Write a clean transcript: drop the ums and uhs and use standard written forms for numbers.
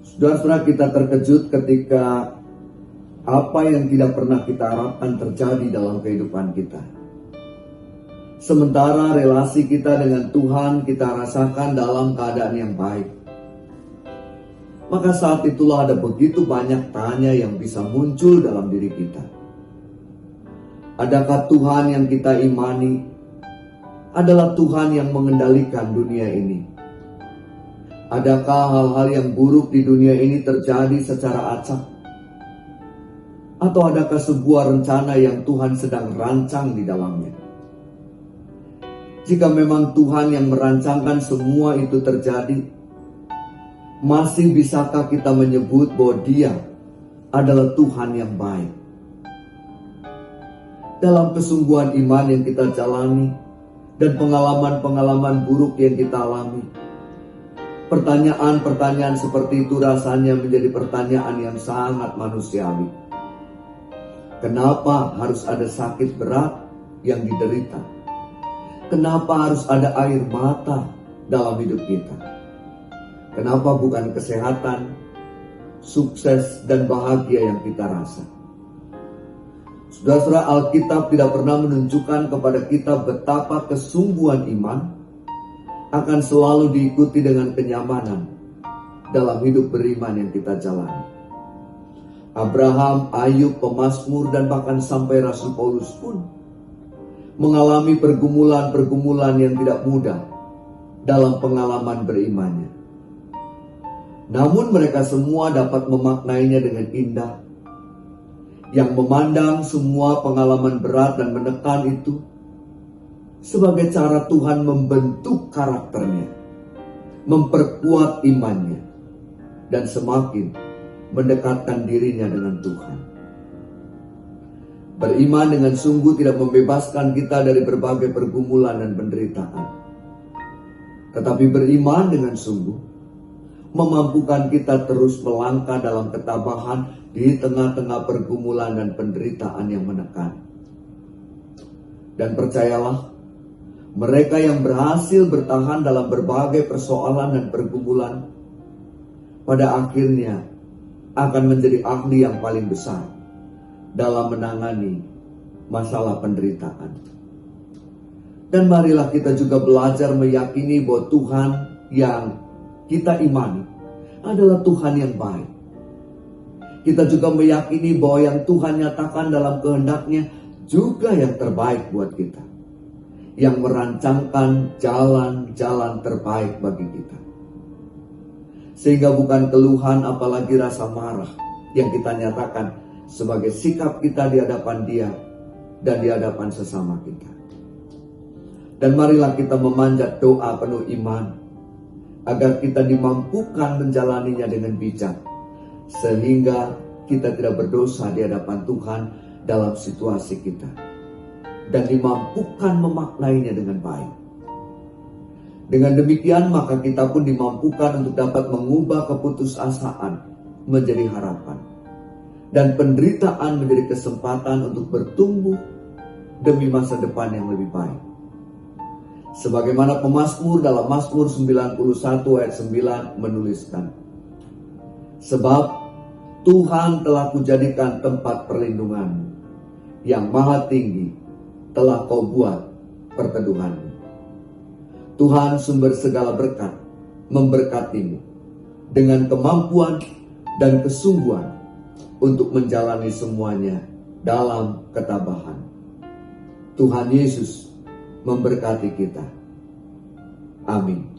Saudara-saudara, kita terkejut ketika apa yang tidak pernah kita harapkan terjadi dalam kehidupan kita. Sementara relasi kita dengan Tuhan kita rasakan dalam keadaan yang baik. Maka saat itulah ada begitu banyak tanya yang bisa muncul dalam diri kita. Adakah Tuhan yang kita imani adalah Tuhan yang mengendalikan dunia ini? Adakah hal-hal yang buruk di dunia ini terjadi secara acak? Atau adakah sebuah rencana yang Tuhan sedang rancang di dalamnya? Jika memang Tuhan yang merancangkan semua itu terjadi, masih bisakah kita menyebut bahwa Dia adalah Tuhan yang baik? Dalam kesungguhan iman yang kita jalani dan pengalaman-pengalaman buruk yang kita alami, pertanyaan-pertanyaan seperti itu rasanya menjadi pertanyaan yang sangat manusiawi. Kenapa harus ada sakit berat yang diderita? Kenapa harus ada air mata dalam hidup kita? Kenapa bukan kesehatan, sukses, dan bahagia yang kita rasa? Saudara-saudara, Alkitab tidak pernah menunjukkan kepada kita betapa kesungguhan iman akan selalu diikuti dengan kenyamanan dalam hidup beriman yang kita jalani. Abraham, Ayub, pemazmur, dan bahkan sampai Rasul Paulus pun mengalami pergumulan-pergumulan yang tidak mudah dalam pengalaman berimannya. Namun mereka semua dapat memaknainya dengan indah, yang memandang semua pengalaman berat dan menekan itu sebagai cara Tuhan membentuk karakternya, memperkuat imannya, dan semakin mendekatkan dirinya dengan Tuhan. Beriman dengan sungguh tidak membebaskan kita dari berbagai pergumulan dan penderitaan. Tetapi beriman dengan sungguh memampukan kita terus melangkah dalam ketabahan di tengah-tengah pergumulan dan penderitaan yang menekan. Dan percayalah, mereka yang berhasil bertahan dalam berbagai persoalan dan pergumulan, pada akhirnya akan menjadi ahli yang paling besar dalam menangani masalah penderitaan. Dan marilah kita juga belajar meyakini bahwa Tuhan yang kita imani adalah Tuhan yang baik. Kita juga meyakini bahwa yang Tuhan nyatakan dalam kehendaknya juga yang terbaik buat kita, yang merancangkan jalan-jalan terbaik bagi kita. Sehingga bukan keluhan apalagi rasa marah yang kita nyatakan sebagai sikap kita di hadapan Dia dan di hadapan sesama kita. Dan marilah kita memanjat doa penuh iman agar kita dimampukan menjalaninya dengan bijak, sehingga kita tidak berdosa di hadapan Tuhan dalam situasi kita, dan dimampukan memaknainya dengan baik. Dengan demikian maka kita pun dimampukan untuk dapat mengubah keputusasaan menjadi harapan, dan penderitaan menjadi kesempatan untuk bertumbuh demi masa depan yang lebih baik. Sebagaimana pemazmur dalam Mazmur 91 ayat 9 menuliskan, sebab Tuhan telah kujadikan tempat perlindungan, yang maha tinggi telah kau buat perteduhanmu. Tuhan sumber segala berkat memberkatimu dengan kemampuan dan kesungguhan untuk menjalani semuanya dalam ketabahan. Tuhan Yesus memberkati kita. Amin.